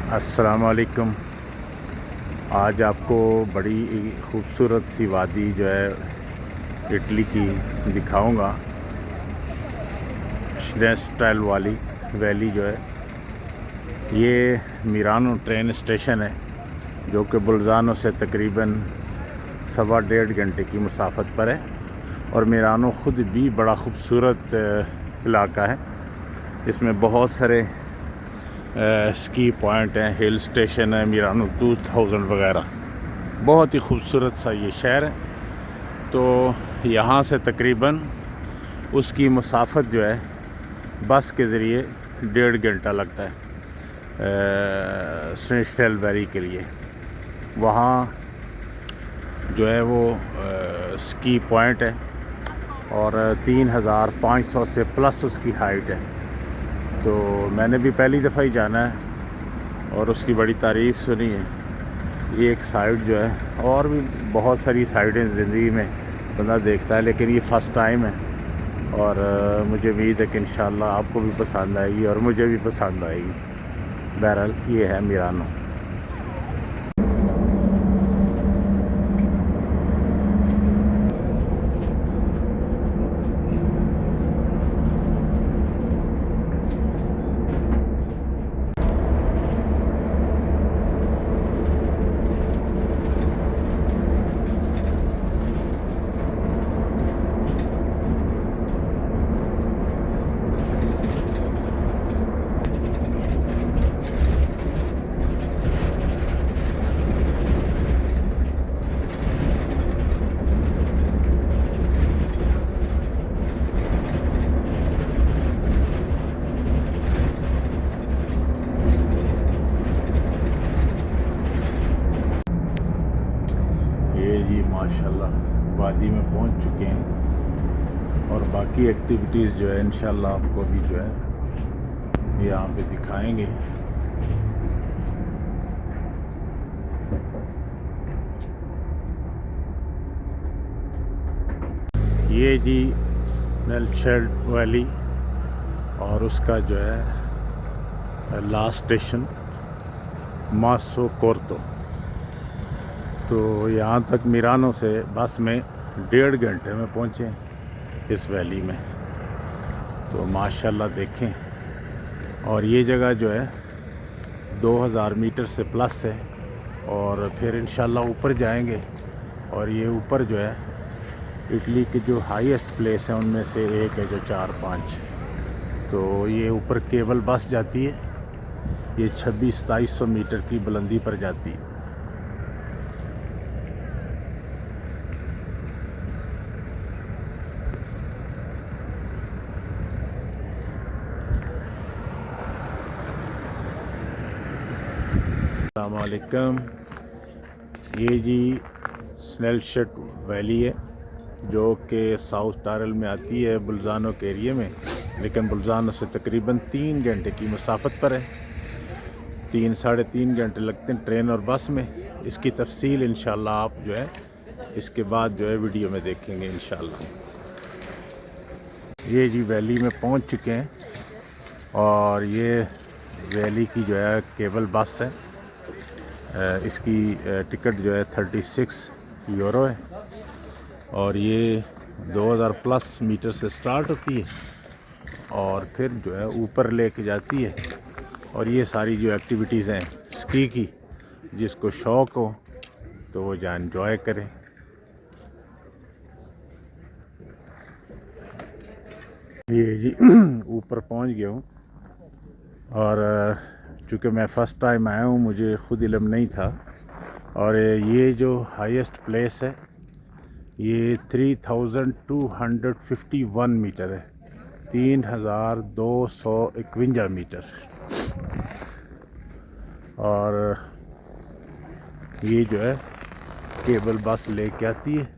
अस्सलामुअलैकुम। आज आपको बड़ी खूबसूरत सी वादी जो है इटली की दिखाऊंगा। स्नेस्टाइल वाली वैली जो है, ये मिरानो ट्रेन स्टेशन है जो कि बुल्जानो से तकरीबन 1.25 घंटे की मुसाफत पर है। और मिरानो ख़ुद भी बड़ा ख़ूबसूरत इलाका है। इसमें बहुत सारे स्की पॉइंट हैं, हिल स्टेशन है, मिरानो 2000 वगैरह। बहुत ही खूबसूरत सा ये शहर है। तो यहाँ से तकरीबन उसकी मुसाफत जो है बस के ज़रिए 1.5 घंटा लगता है स्नेस्टाइल वैली के लिए। वहाँ जो है वो स्की पॉइंट है और 3500 से प्लस उसकी हाइट है। तो मैंने भी पहली दफ़ा ही जाना है और उसकी बड़ी तारीफ़ सुनी है। ये एक साइड जो है, और भी बहुत सारी साइडें ज़िंदगी में बंदा देखता है, लेकिन ये फ़र्स्ट टाइम है। और मुझे उम्मीद है कि इंशाअल्लाह आपको भी पसंद आएगी और मुझे भी पसंद आएगी। बहरहाल ये है मिरानो। ये जी माशाल्लाह वादी में पहुंच चुके हैं और बाकी एक्टिविटीज़ जो है इंशाल्लाह आपको भी जो है यहाँ पे दिखाएंगे। ये जी स्नेस्टाइल वैली और उसका जो है लास्ट स्टेशन मासोकोर्तो। तो यहाँ तक मिरानो से बस में 1.5 घंटे में पहुँचे इस वैली में। तो माशाल्लाह देखें। और ये जगह जो है 2000 मीटर से प्लस है और फिर इंशाल्लाह ऊपर जाएंगे। और ये ऊपर जो है इटली के जो हाईएस्ट प्लेस हैं उनमें से एक है, जो 4-5। तो ये ऊपर केबल बस जाती है, ये 2600-2700 मीटर की बुलंदी पर जाती है। अस्सलामुअलैकुम। ये जी स्नेस्टाइल वैली है जो कि साउथ टारल में आती है, बुल्जानो के एरिया में, लेकिन बुल्जानो से तकरीबन 3 घंटे की मुसाफत पर है। 3-3.5 घंटे लगते हैं ट्रेन और बस में। इसकी तफसील इंशाल्लाह आप जो है इसके बाद जो है वीडियो में देखेंगे इंशाल्लाह। ये जी वैली में पहुंच चुके हैं और ये वैली की जो है केबल बस है। इसकी टिकट जो है 36 यूरो है और ये 2000 प्लस मीटर से स्टार्ट होती है और फिर जो है ऊपर लेके जाती है। और ये सारी जो एक्टिविटीज़ हैं स्की की, जिसको शौक़ हो तो वो जा एंजॉय करें। ये जी ऊपर पहुंच गया हूँ और चूँकि मैं फ़र्स्ट टाइम आया हूँ, मुझे ख़ुद इल्म नहीं था। और ये जो हाईएस्ट प्लेस है ये 3251 मीटर है, 3251 मीटर। और ये जो है केबल बस लेके आती है।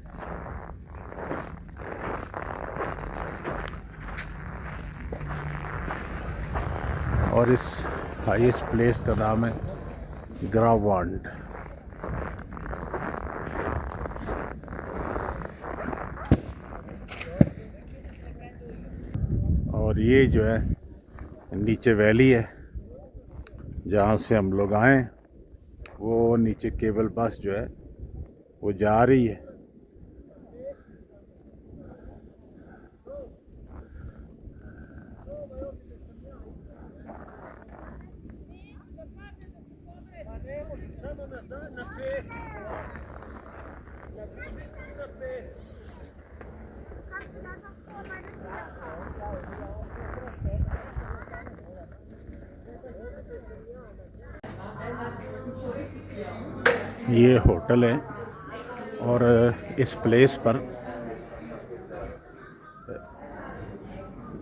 और इस हाईएस्ट प्लेस का नाम है ग्रावांड। और ये जो है नीचे वैली है जहाँ से हम लोग आए वो नीचे केबल बस जो है वो जा रही है। ये होटल है और इस प्लेस पर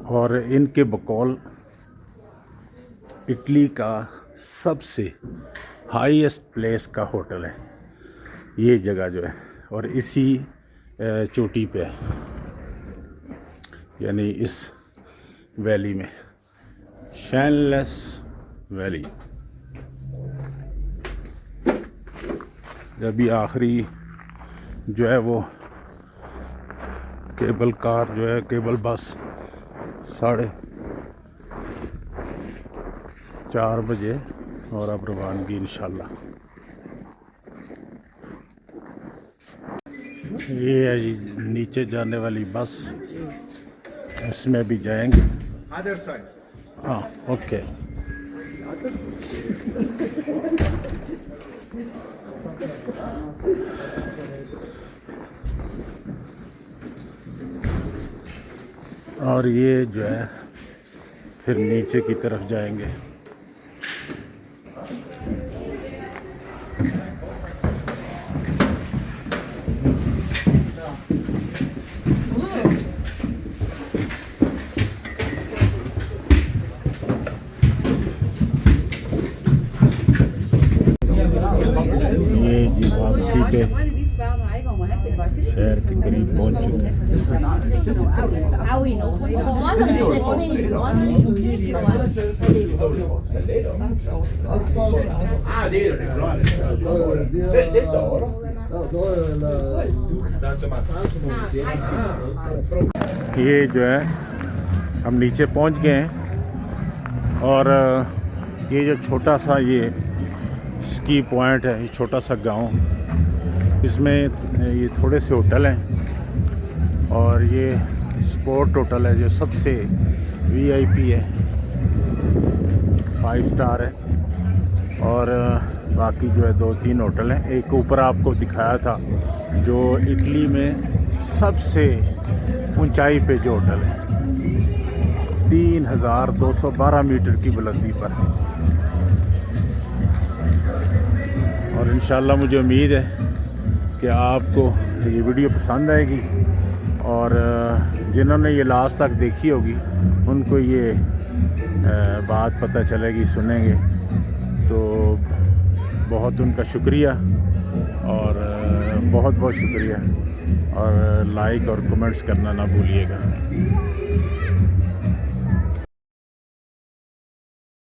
और इनके बकौल इटली का सबसे हाईएस्ट प्लेस का होटल है ये जगह जो है, और इसी चोटी पे है, यानी इस वैली में, शैनलेस वैली। अभी आखिरी जो है वो केबल कार जो है, केबल बस 4:30 बजे और अब रवानगी इंशाल्लाह। ये है जी नीचे जाने वाली बस, इसमें भी जाएंगे। हाँ ओके। और ये जो है फिर नीचे की तरफ जाएंगे। ये जी वापसी पे शहर के करीब पहुंच चुके हैं। ये जो है हम नीचे पहुंच गए हैं और ये जो छोटा सा ये स्की पॉइंट है, ये छोटा सा गांव, इसमें ये थोड़े से होटल हैं और ये स्पोर्ट होटल है जो सबसे वीआईपी है, 5 स्टार है। और बाकी जो है 2-3 होटल हैं। एक ऊपर आपको दिखाया था जो इटली में सबसे ऊंचाई पे जो होटल है, 3212 मीटर की बुलंदी पर। और इंशाल्लाह मुझे उम्मीद है कि आपको ये वीडियो पसंद आएगी और जिन्होंने ये लास्ट तक देखी होगी उनको ये बात पता चलेगी, सुनेंगे तो बहुत उनका शुक्रिया और बहुत बहुत शुक्रिया। और लाइक और कमेंट्स करना ना भूलिएगा।